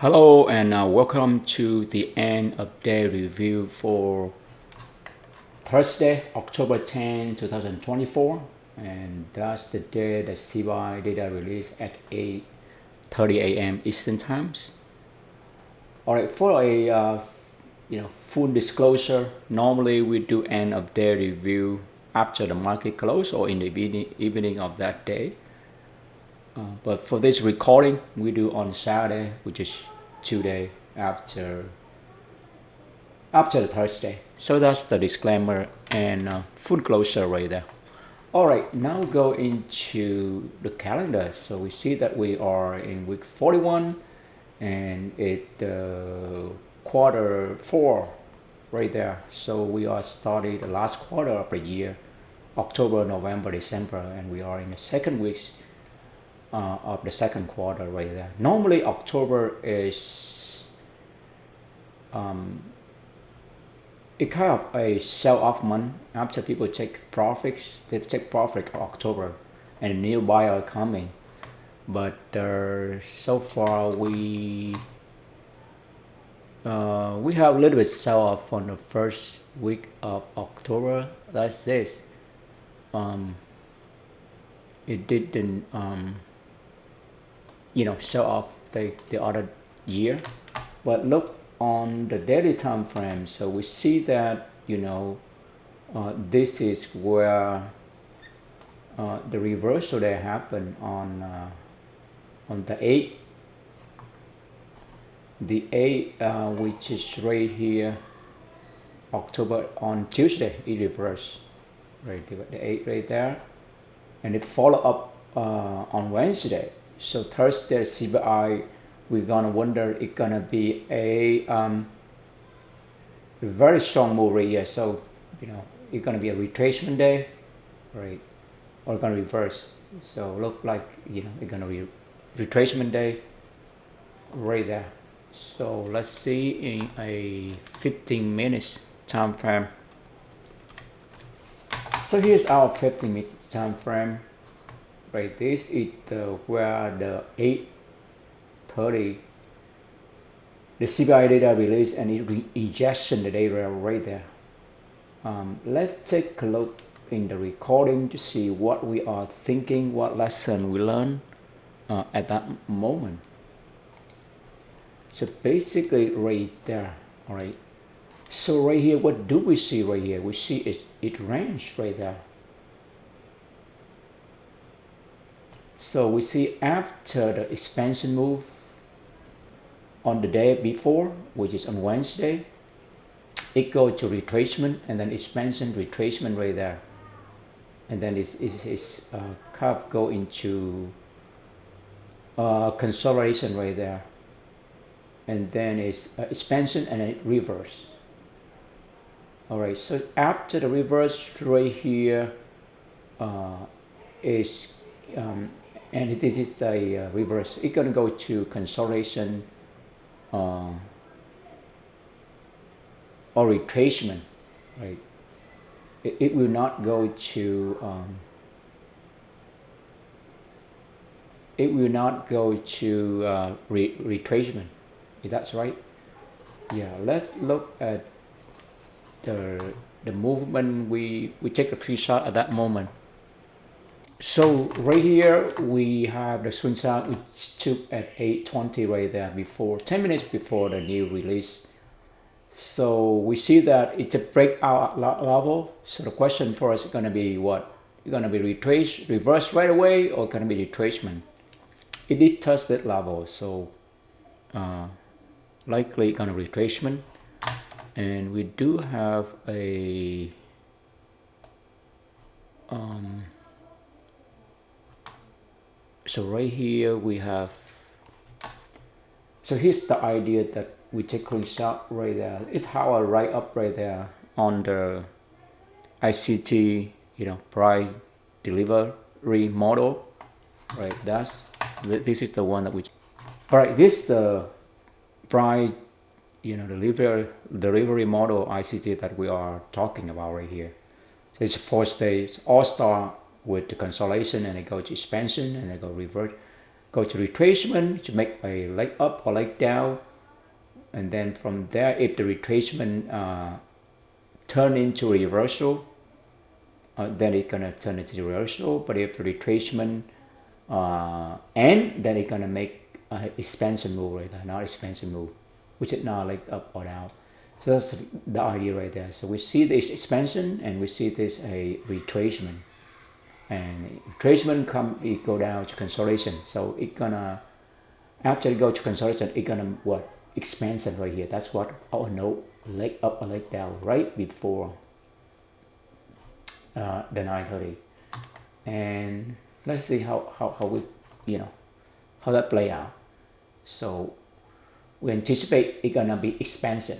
Hello and welcome to the end of day review for Thursday, October 10, 2024. And that's the day that CBI data released at 8:30 a.m. Eastern Times. All right, for a full disclosure, normally we do end of day review after the market close or in the evening of that day. But for this recording, we do on Saturday, which is 2 days after the Thursday. So that's the disclaimer and full closure right there. All right, now go into the calendar. So we see that we are in week 41 and it quarter 4 right there. So we are starting the last quarter of the year, October, November, December, and we are in the second week of the second quarter right there. Normally October is it kind of a sell-off month after people take profits. They take profit of October and new buyer coming. But so far we have a little bit sell-off on the first week of October. That's this. It didn't sell off the other year, but look on the daily time frame. So we see that this is where the reversal that happened on the 8th, which is right here, October, on Tuesday. It reversed right, the 8th right there, and it followed up on Wednesday. So Thursday CBI, we're gonna wonder it's gonna be a very strong move right here. So it's gonna be a retracement day, right, or gonna reverse. So look like it's gonna be retracement day right there. So let's see in a 15 minutes time frame. So here's our 15 minute time frame. Right, this is where the 8:30 the CPI data release and it injection the data right there. Let's take a look in the recording to see what we are thinking, what lesson we learned at that moment. So basically right there, all right. So right here, what do we see right here? We see it range right there. So we see after the expansion move on the day before, which is on Wednesday, it goes to retracement and then expansion, retracement right there. And then it's curve go into consolidation right there. And then it's expansion and then it reverse. All right, so after the reverse right here is and this is the reverse. It's gonna go to consolidation or retracement, right? It will not go to retracement. That's right. Yeah. Let's look at the movement. We take a tree shot at that moment. So right here we have the swing shot which took at 8:20 right there, before 10 minutes before the new release. So we see that it's a breakout level. So the question for us is going to be what? It's going to be reverse right away, or going to be retracement? It did test that level, so likely going to retracement. And we do have a so right here we have, so here's the idea that we take clean shot right there. It's how I write up right there on the ICT, price delivery model, right? This is the one that we, all right, this is the price, delivery model ICT that we are talking about right here. So it's 4 stages, all start with the consolidation and it goes to expansion and it go revert. go to retracement to make a leg up or leg down, and then from there, if the retracement turn into reversal, then it's gonna turn into the reversal. But if the retracement end, then it's gonna make expansion move right there, not expansion move, which is not like up or down. So that's the idea right there. So we see this expansion and we see this a retracement, and retracement it go down to consolidation. So it gonna, after it go to consolidation, it gonna what, expansion right here. That's what our note, leg up or leg down right before the 9:30. And let's see how we, how that play out. So we anticipate it gonna be expansion.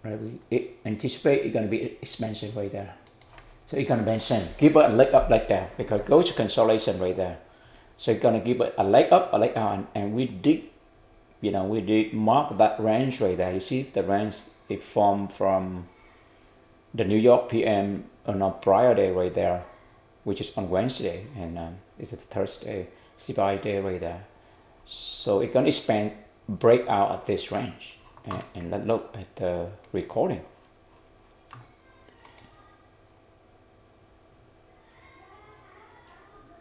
Right, we anticipate it's gonna be expansion right there. So it's gonna mention give it a leg up, leg down, because it goes to consolidation right there. So it's gonna give it a leg up, a leg down, and we did, we did mark that range right there. You see the range it formed from the New York PM on a prior day right there, which is on Wednesday, and this is the Thursday CPI day right there. So it's gonna expand, break out of this range, and let's look at the recording.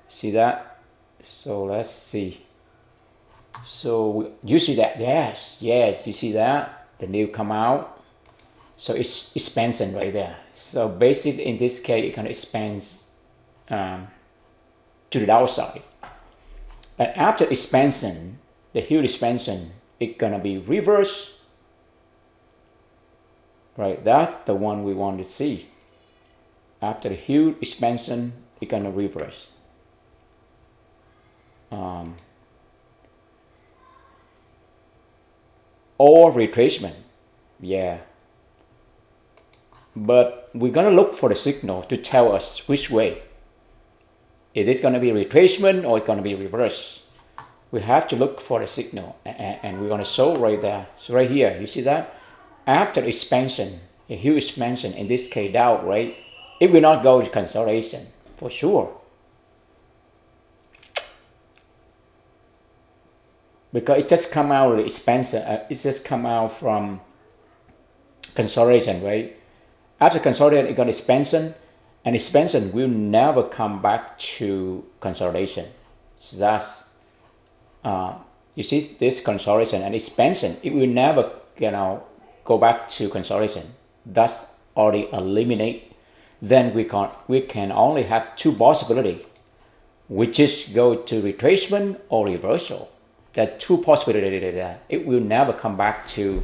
See that? So let's see. So you see that? Yes, you see that? The new come out. So it's expansion right there. So basically in this case, it can expand to the downside. And after expansion, the huge expansion, it's gonna be reverse. Right, that's the one we want to see. After the huge expansion, it's gonna reverse. Or retracement, yeah. But we're gonna look for the signal to tell us which way. Is it gonna be retracement or it's gonna be reverse? We have to look for the signal, and we're gonna show right there. So right here, you see that? After expansion, a huge expansion, in this case down, right? It will not go to consolidation for sure, because it just come out of the expansion. It just come out from consolidation, right? After consolidation, it got expansion, and expansion will never come back to consolidation. So that's you see this consolidation and expansion. It will never, go back to consolidation. That's already eliminate. Then we can only have two possibilities, which is go to retracement or reversal. There are two possibilities there. It will never come back to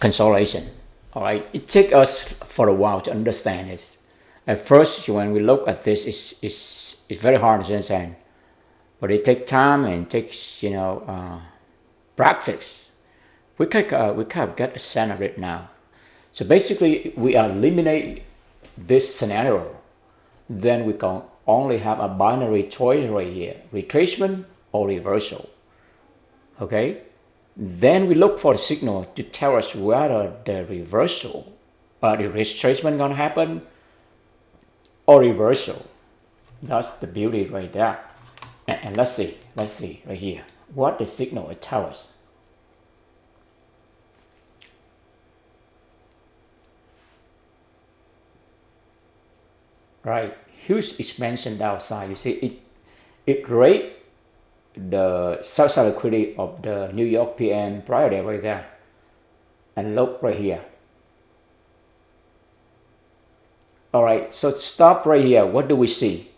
consolidation. All right. It takes us for a while to understand it. At first, when we look at this, it's very hard to understand, but it takes time and takes practice. We can get a sense of it now. So basically, we eliminate this scenario. Then we can only have a binary choice right here: retracement or reversal. Okay. Then we look for the signal to tell us whether the reversal, the retracement gonna happen, or reversal. That's the beauty right there. And let's see right here what the signal will tell us. Right, huge expansion downside. You see it rate the sell-side liquidity of the New York PM prior day right there, and look right here. All right, so stop right here. What do we see?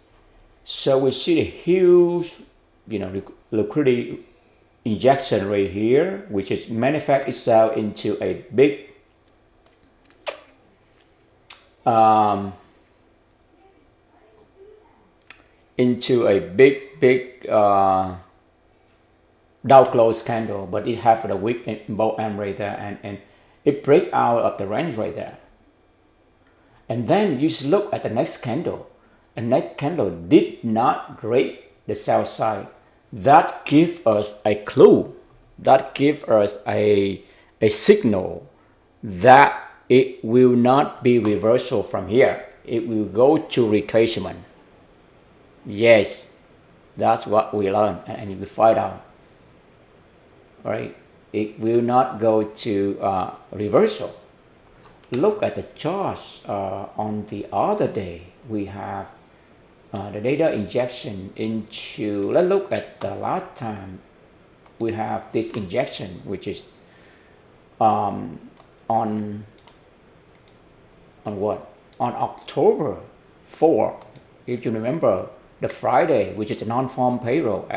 So we see a huge, liquidity injection right here, which is manifest itself into a big Dow close candle, but it have the wick in both ends right there, and it break out of the range right there. And then you look at the next candle, and next candle did not break the sell side. That gives us a clue. That gives us a signal that it will not be reversal from here. it will go to retracement. Yes, that's what we learned, and you will find out. Right? It will not go to reversal. Look at the charts on the other day. We have the data injection into, let's look at the last time we have this injection, which is on what? On October 4, if you remember, the Friday, which is the non-farm payroll.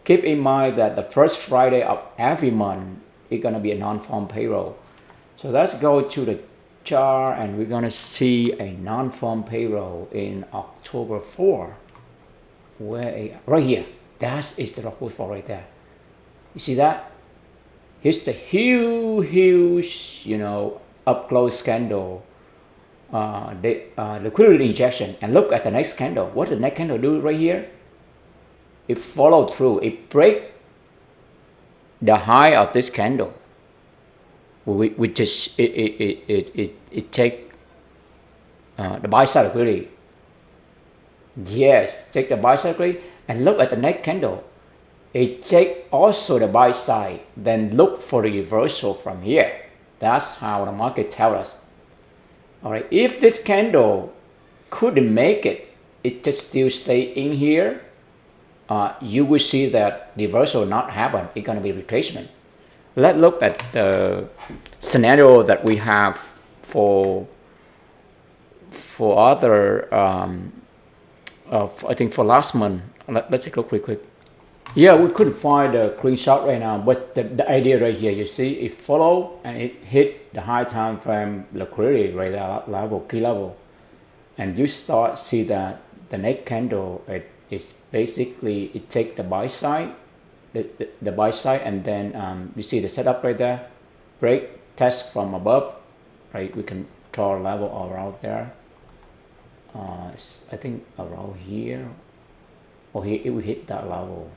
Keep in mind that the first Friday of every month is going to be a non-farm payroll. So let's go to the chart and we're going to see a non-farm payroll in October 4. Right here. That is the report for right there. You see that? Here's the huge, up close candle, liquidity injection. And look at the next candle. What did the next candle do right here? It followed through. It break the high of this candle, which is it take the buy side liquidity. Yes, take the buy side liquidity and look at the next candle. It take also the buy side, then look for the reversal from here. That's how the market tells us. All right, if this candle couldn't make it, it just still stay in here. You will see that reversal not happen. It's going to be retracement. Let's look at the scenario that we have for other. I think for last month. Let's take a look real quick. Yeah, we couldn't find the screenshot right now, but the idea right here, you see, it follow and it hit the high time frame liquidity right there level, key level, and you start see that the next candle it's basically it take the buy side, the buy side, and then you see the setup right there, break, test from above, right? We can draw a level around there. I think around here, or here it will hit that level.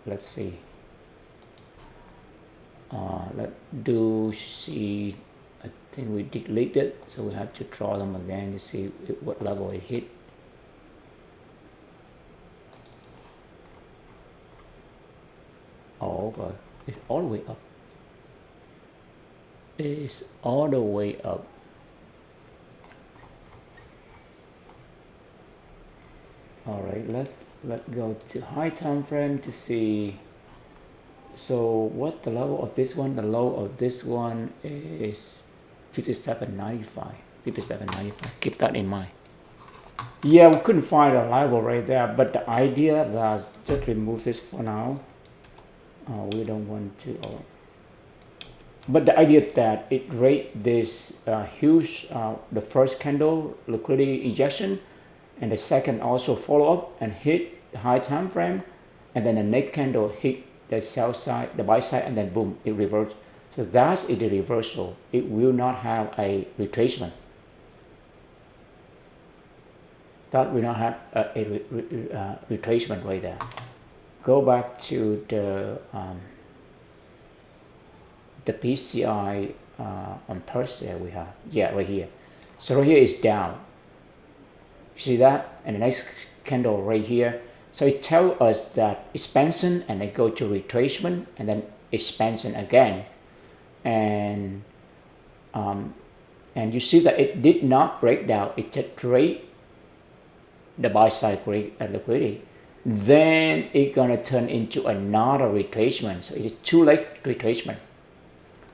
Let's see. Let's do see. I think we deleted, so we have to draw them again to see what level it hit. Oh, okay. It's all the way up. It's all the way up. All right, let's go to high time frame to see. So what the level of this one? The low of this one is 57.95. 57.95. Keep that in mind. Yeah, we couldn't find a level right there, but the idea is just remove this for now. We don't want to. But the idea that it rate this huge, the first candle liquidity injection, and the second also follow up and hit the high time frame, and then the next candle hit the sell side, the buy side, and then boom, it reverts. So that's the reversal. It will not have a retracement. That will not have a retracement right there. Go back to the PCI on Thursday we have. Yeah, right here. So right here is down. See that? And the next candle right here. So it tells us that expansion and then go to retracement and then expansion again. And you see that it did not break down. It just trade the buy side liquidity. Then it's gonna turn into another retracement. So it's a two-leg retracement.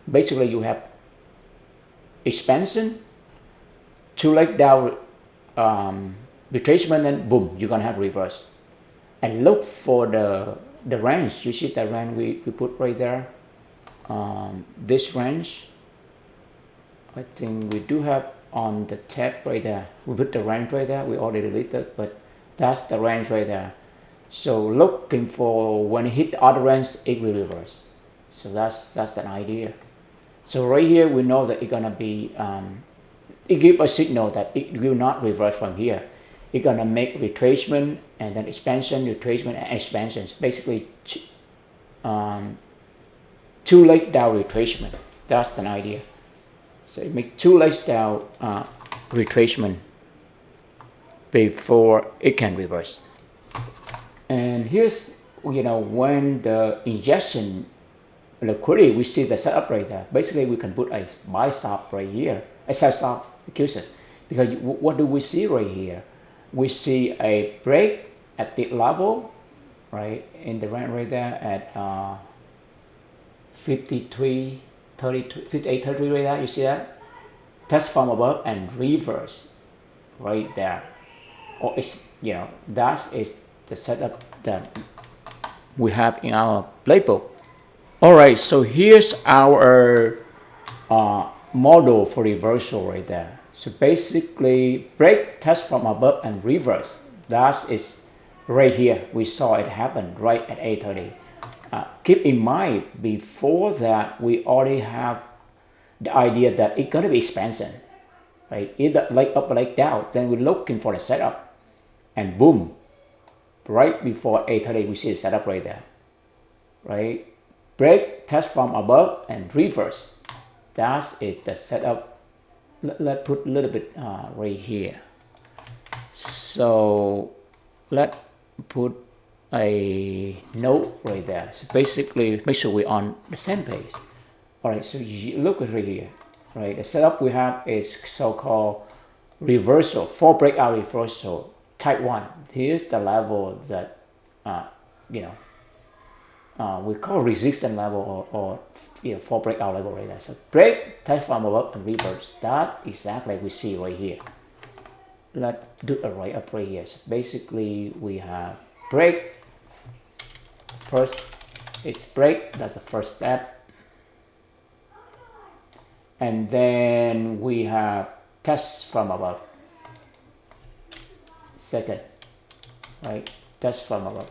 Basically, you have expansion, two-leg down retracement, and boom, you're gonna have reverse. And look for the range. You see the range we put right there. This range, I think we do have on the tab right there. We put the range right there. We already deleted, but that's the range right there. So looking for when it hit the other range, it will reverse. So that's the idea. So right here we know that it's gonna be it gives a signal that it will not reverse from here. It's gonna make retracement and then expansion, retracement and expansions. Basically, two leg down retracement. That's the idea. So it makes two legs down retracement before it can reverse. And here's, when the injection liquidity, we see the setup right there. Basically, we can put a buy stop right here, a sell stop, excuses. Because what do we see right here? We see a break at the level, right, in the range right there at 58.33 right there. You see that? Test from above and reverse right there. Or it's, that is the setup that we have in our playbook. All right, so here's our model for reversal right there. So basically, break, test from above, and reverse. That is right here. We saw it happen right at 8:30. Keep in mind, before that, we already have the idea that it's going to be expansion, right? Either leg up or leg down. Then we're looking for the setup, and boom, right before 8:30, we see the setup right there, right? Break, test from above, and reverse. That is the setup. Let's put a little bit right here. So let's put a note right there. So basically, make sure we're on the same page. All right, so you look at right here, right? The setup we have is so-called reversal, 4 breakout reversal, type 1. Here's the level that, we call resistance level or 4 breakout level right there. So break, test from above, and reverse. That exactly we see right here. Let's do a right up right here. So basically, we have break. First is break. That's the first step. And then we have test from above. Second, right? Test from above.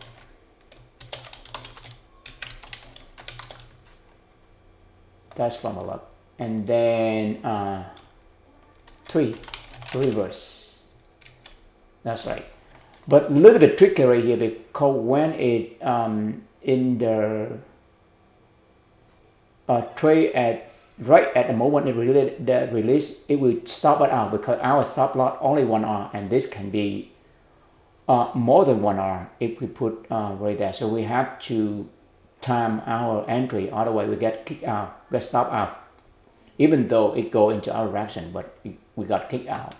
Test from above. And then 3, reverse. That's right. But a little bit tricky right here, because when it in the trade at right at the moment it release, it will stop it out because our stop loss only 1 hour, and this can be more than 1 hour if we put right there. So we have to time our entry, otherwise we get kicked out, get stopped out, even though it go into our direction, but we got kicked out.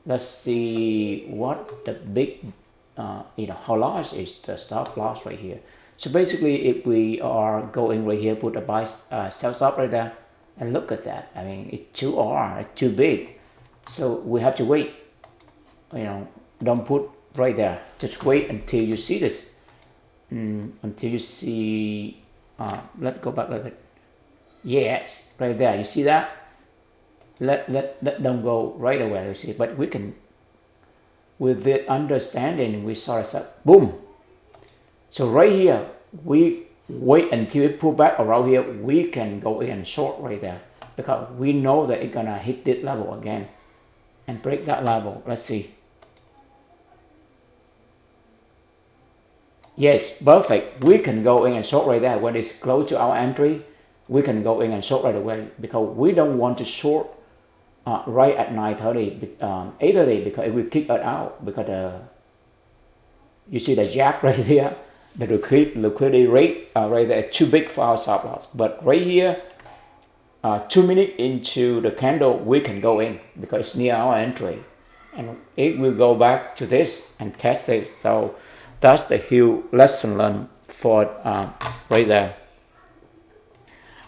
Let's see what the big how large is the stop loss right here. So basically, if we are going right here, put a buy sell stop right there, and look at that. I mean, it's too R, it's too big. So we have to wait. Don't put right there. Just wait until you see this. Until you see. Let's go back a little bit. Yes, right there. You see that? Let them go right away. You see, but we can. With the understanding, we saw it. Boom. So right here, we wait until it pull back around here. We can go in and short right there because we know that it's gonna hit this level again and break that level. Let's see. Yes, perfect. We can go in and short right there. When it's close to our entry, we can go in and short right away because we don't want to short right at 9:30, 8:30 because it will kick us out because you see the jack right there. The liquidity rate right there too big for our stop loss. But right here, 2 minutes into the candle, we can go in because it's near our entry, and it will go back to this and test it. So that's the huge lesson learned for right there.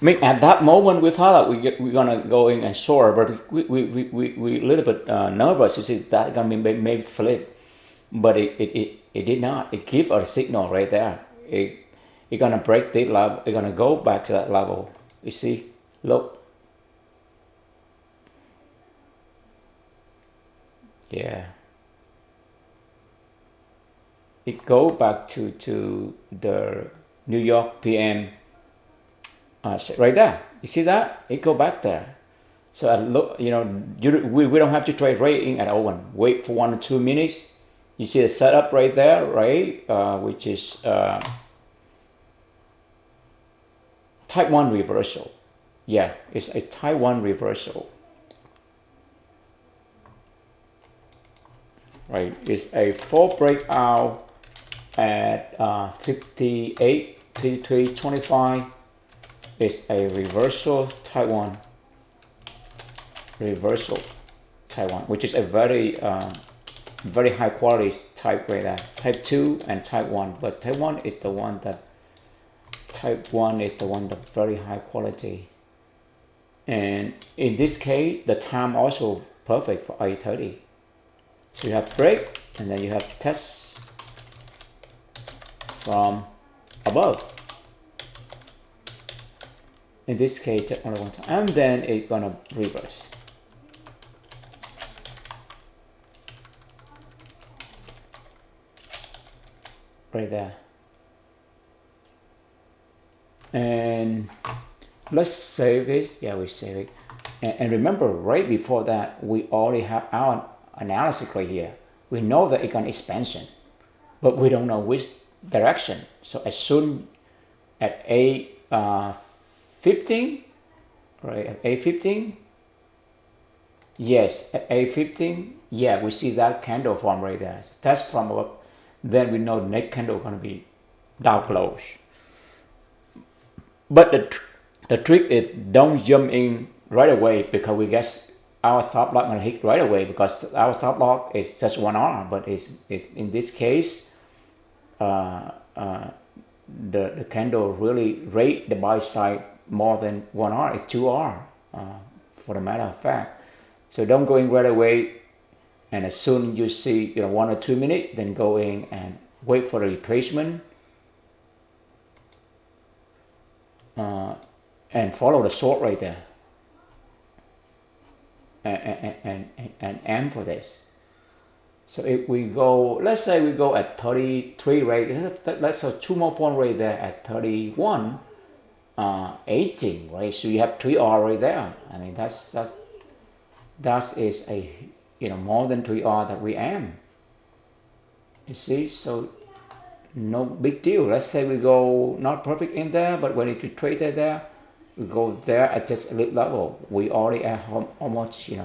I mean, at that moment we thought that we're gonna go in and short, but we a little bit nervous. You see that gonna be maybe flip, but it did not. It gave us a signal right there. It's gonna break this level. It's gonna go back to that level. You see, look. Yeah. It go back to the New York PM. Right there. You see that? It go back there. So look, we don't have to trade right in at open. Wait for 1 or 2 minutes. You see the setup right there, right? Which is type 1 reversal. Yeah, it's a type 1 reversal. right? It's a full breakout at 58.3325. It's a reversal Taiwan, which is a very very high quality type right there. Type 2 and type 1, but type 1 is the one that very high quality. And in this case, the time also perfect for 8:30. So you have break, and then you have test from above. In this case, just only one time, and then it's gonna reverse. Right there. And let's save it. Yeah, we save it. And remember, right before that, we already have our analysis right here. We know that it's an expansion, but we don't know which direction. So as soon at 8:15, right, at 8:15, yes, at 8:15, yeah, we see that candle form right there. So test from above, then we know the next candle is going to be down close. But the trick is don't jump in right away, because we guess our stop loss going to hit right away, because our stop loss is just 1 hour, but in this case, the candle really rate the buy side more than 1 hour. It's 2 hours, for the matter of fact. So don't go in right away, and as soon you see 1 or 2 minutes, then go in and wait for the retracement, and follow the short right there, and aim for this. So if we go, let's say we go at 33 right, let's have 2 more point right there at 31.18, right? So you have 3 hours right there. I mean, that is a more than 3 hours that we aim. You see, so no big deal. Let's say we go not perfect in there, but when it trade there, we go there at just a little level. We already at almost 3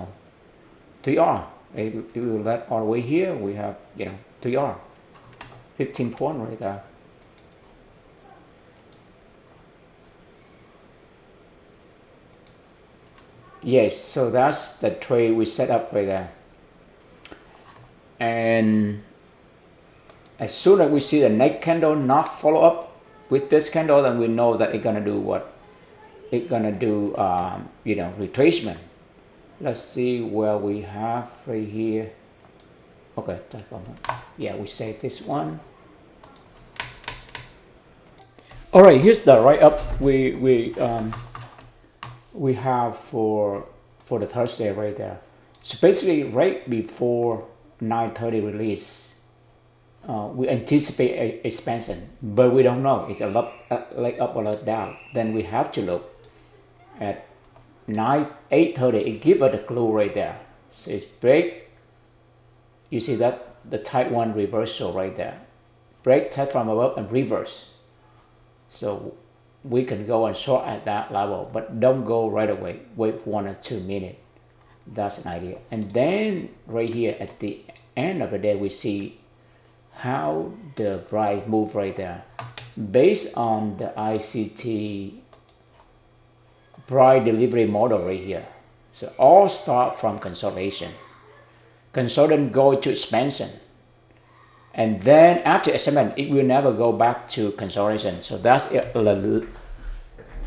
hours. If we let all the way here, we have 3 hours, 15 points right there. Yes, so that's the trade we set up right there. And as soon as we see the next candle not follow up with this candle, then we know that it's gonna do what? It's gonna do retracement. Let's see where we have right here. Okay, that's one. Yeah, we save this one. All right, here's the write up we have for the Thursday right there. So basically, right before 9:30 release, we anticipate a expansion, but we don't know it's a lot like up or like down. Then we have to look at 8:30. It gives us a clue right there. So it's break. You see that the type 1 reversal right there. Break, test from above, and reverse. So we can go and short at that level, but don't go right away. Wait for 1 or 2 minutes. That's an idea. And then right here at the end of the day, we see how the price move right there based on the ICT price delivery model right here. So all start from consolidation. Consolidation go to expansion, and then after expansion, it will never go back to consolidation. So that's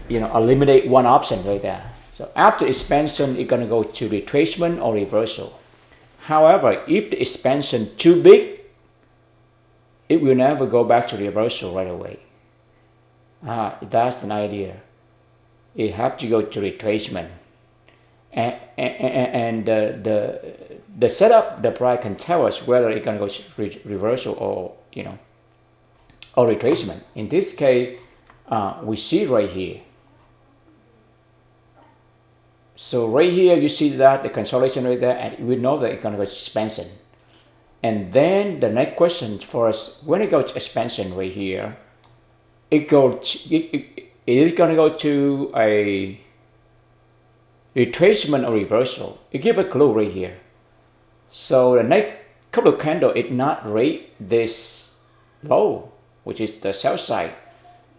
eliminate one option right there. So after expansion, it's gonna go to retracement or reversal. However, if the expansion too big, it will never go back to reversal right away. That's an idea. It have to go to retracement, and the setup, the price can tell us whether it's gonna go reversal or or retracement. In this case, we see right here. So right here, you see that the consolidation right there, and we know that it's gonna go expansion. And then the next question for us, when it goes expansion right here, it is gonna go to a retracement or reversal. It gives a clue right here. So the next couple of candle it not rate this low, which is the sell side.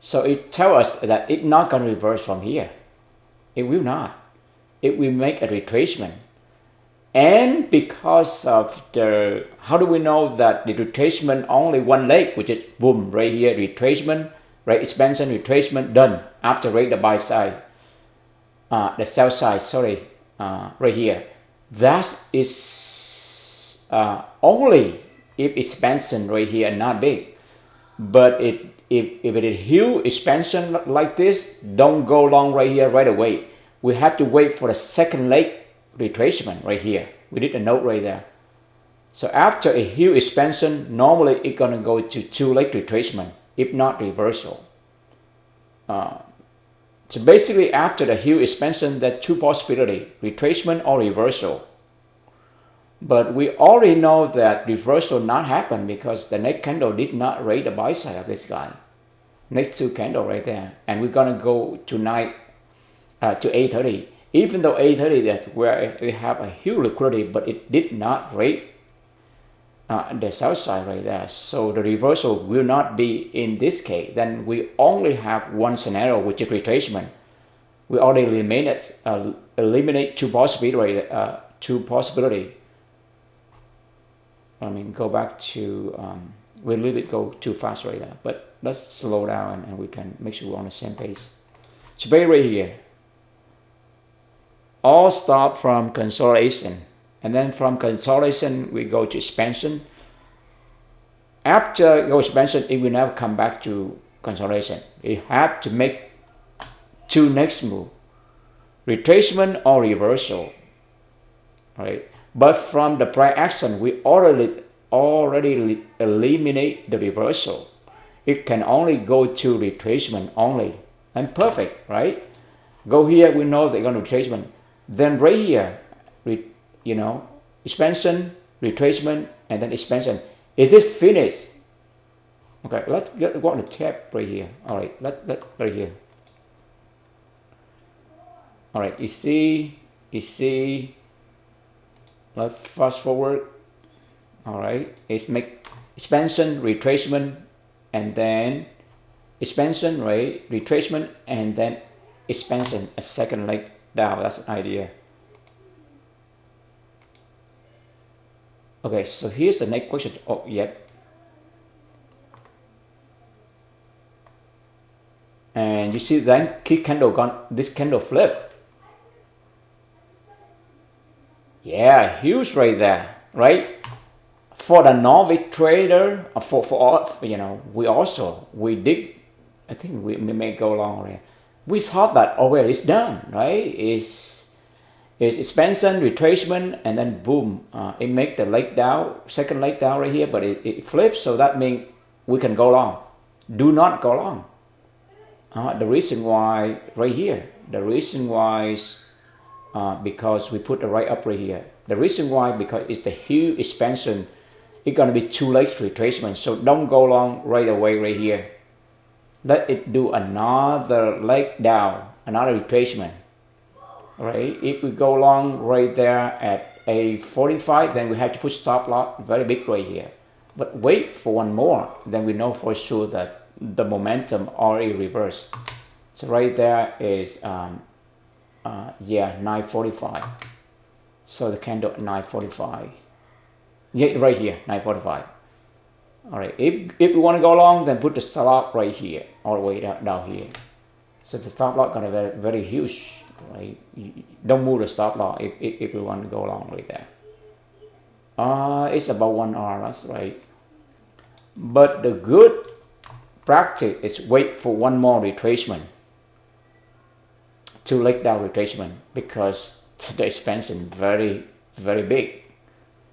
So it tells us that it's not going to reverse from here. It will not. It will make a retracement. And because of the, how do we know that the retracement only one leg, which is boom, right here, retracement, right, expansion, retracement, done. After rate the buy side, the sell side, sorry, right here. That is only if expansion right here not big. But if it is huge expansion like this, don't go long right here right away. We have to wait for the second leg retracement right here. We did a note right there. So after a huge expansion, normally it's gonna go to two leg retracement, if not reversal. So basically after the huge expansion, there are two possibilities, retracement or reversal. But we already know that reversal not happen because the next candle did not rate the buy side of this guy. Next two candle right there. And we're gonna go tonight to 8:30. Even though 8:30 that's where we have a huge liquidity, but it did not rate the sell side right there. So the reversal will not be in this case. Then we only have one scenario, which is retracement. We already eliminate two possibility. I mean, go back to we a little bit go too fast right there. But let's slow down and we can make sure we're on the same pace. So right here. All start from consolidation, and then from consolidation we go to expansion. After go expansion, it will never come back to consolidation. You have to make two next move, retracement or reversal, right? But from the price action, we already eliminate the reversal. It can only go to retracement only, and perfect, right? Go here, we know they're going to retracement. Then right here, expansion, retracement, and then expansion. Is it finished? Okay, let's go on the tab right here. All right, right here. All right, you see. Let's fast forward. All right, it's make expansion, retracement, and then expansion, right? Retracement, and then expansion, a second leg down. That's an idea. Okay, so here's the next question. Oh, yep. And you see then key candle gone, this candle flip. Yeah, huge right there, right? For the novice trader, for we did, I think we may go long here. We thought that already it's done, right? It's expansion, retracement, and then boom, it make the leg down, second leg down right here, but it flips, so that means we can go long. Do not go long. The reason why right here, the reason why is because we put the right up right here. The reason why, because it's the huge expansion, it's gonna be two legs retracement, so don't go long right away right here. Let it do another leg down, another retracement. Right? If we go long right there at a 45, then we have to put stop loss very big right here. But wait for one more, then we know for sure that the momentum already reversed. So right there is 945. So the candle 945. Yeah, right here, 945. All right, if we want to go long, then put the stop loss right here, all the way down here. So the stop loss gonna be very, very huge, right? Don't move the stop loss if you want to go long right there. It's about 1 hour, that's right. But the good practice is wait for one more retracement, two leg down retracement, because the expansion very, very big.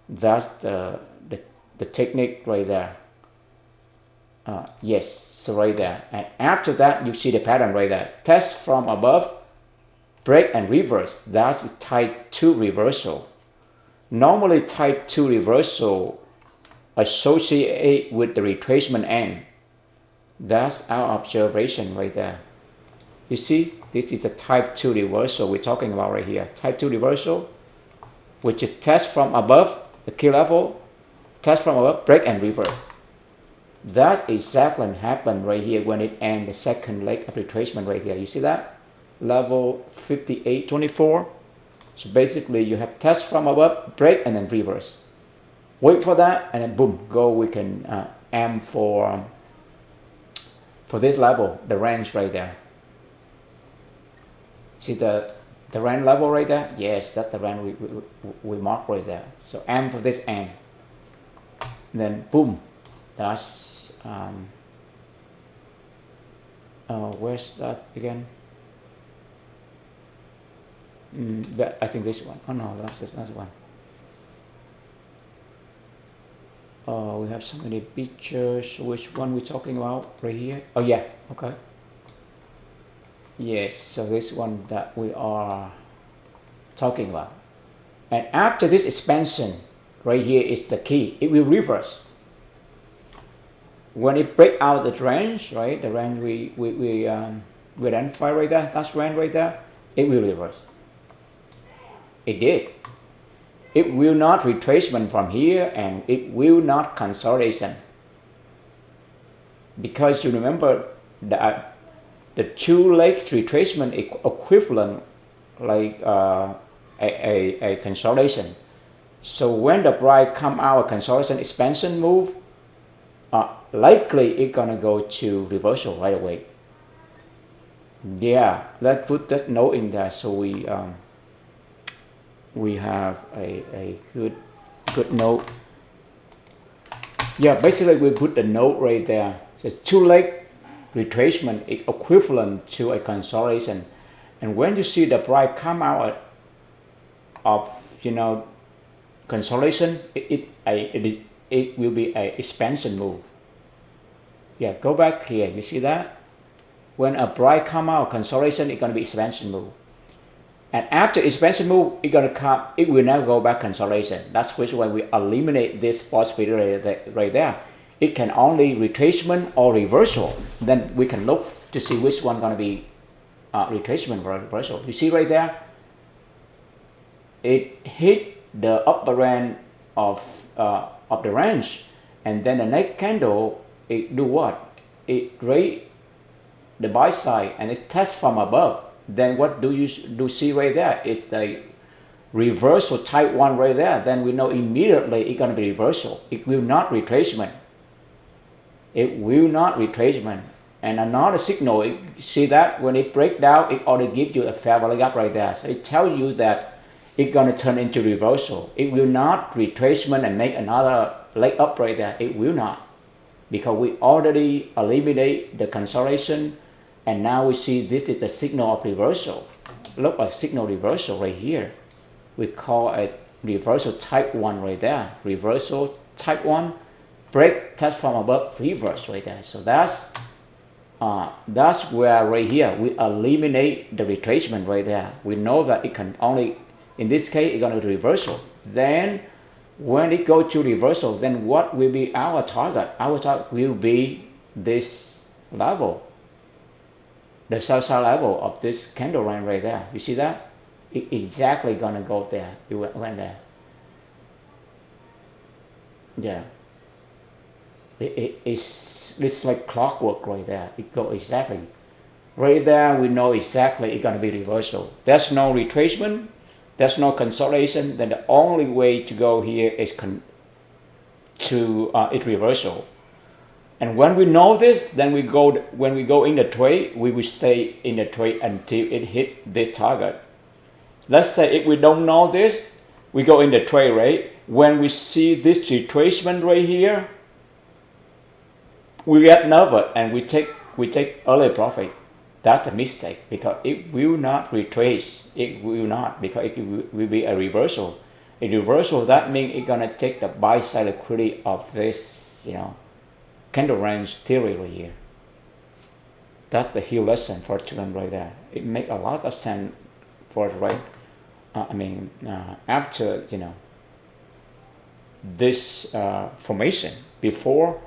That's the technique right there. Yes, so right there. And after that, you see the pattern right there. Test from above, break and reverse. That's type 2 reversal. Normally type 2 reversal associate with the retracement end. That's our observation right there. You see, this is the type 2 reversal we're talking about right here. Type 2 reversal, which is test from above the key level, test from above, break and reverse. That exactly happened right here when it ends the second leg of retracement right here. You see that? Level 58.24. So basically you have test from above, break, and then reverse. Wait for that, and then boom, go. We can aim for this level, the range right there. See the range level right there? Yes, that's the range we mark right there. So aim for this end. And then boom, that's where's that again? I think this one. Oh no, that's this one. We have so many pictures. Which one we talking about right here? Oh yeah, okay. Yes, so this one that we are talking about. And after this expansion, right here is the key. It will reverse. When it break out the range, right? The range we identify right there. That's range right there. It will reverse. It did. It will not retracement from here, and it will not consolidation. Because you remember that the two leg retracement equivalent like a consolidation. So when the price come out a consolidation expansion move, likely it's gonna go to reversal right away. Yeah, let's put that note in there so we have a good note. Yeah, basically we put the note right there. So two leg retracement is equivalent to a consolidation, and when you see the price come out of consolidation, it will be a expansion move. Yeah, go back here. You see that when a price come out consolidation, it's gonna be expansion move. And after expansion move, it will now go back consolidation. That's which way we eliminate this possibility right there. It can only retracement or reversal. Then we can look to see which one gonna be retracement or reversal. You see right there, it hit the upper end of the range, and then the next candle it do what? It raise the buy side and it tests from above. Then what do you see right there? It's the reversal type 1 right there. Then we know immediately it's going to be reversal. It will not retracement. It will not retracement. And another signal, see that when it breaks down, it already gives you a fair value gap right there. So it tells you that it's going to turn into reversal. It will not retracement and make another leg up right there. It will not. Because we already eliminate the consolidation, and now we see this is the signal of reversal. Look at signal reversal right here. We call it reversal type 1 right there. Reversal type 1, break, test from above, reverse right there. So that's where right here we eliminate the retracement right there. We know that it can only, in this case, it's going to reversal. Then when it goes to reversal, then what will be our target? Our target will be this level, the sell side level of this candle line right there. You see that? It exactly gonna go there. It went there. Yeah. It's like clockwork right there. It go exactly. Right there, we know exactly it's gonna be reversal. There's no retracement. There's no consolidation. Then the only way to go here is it's reversal. And when we know this, then when we go in the trade, we will stay in the trade until it hit this target. Let's say if we don't know this, we go in the trade, right? When we see this retracement right here, we get nervous and we take early profit. That's a mistake, because it will not retrace. It will not, because it will be a reversal. A reversal, that means it's gonna take the buy side liquidity of this, candle range theory right here. That's the huge lesson for student right there. It makes a lot of sense for it, right? After this formation, before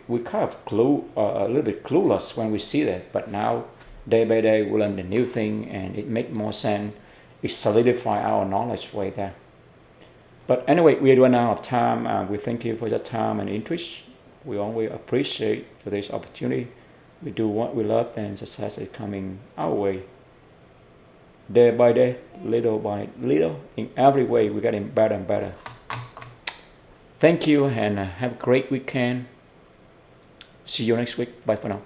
we kind of a little bit clueless when we see that, but now day by day we learn the new thing and it makes more sense. It solidifies our knowledge right there. But anyway, we run out of time. We thank you for your time and interest. We always appreciate for this opportunity. We do what we love, and success is coming our way day by day, little by little. In every way, we're getting better and better. Thank you, and have a great weekend. See you next week. Bye for now.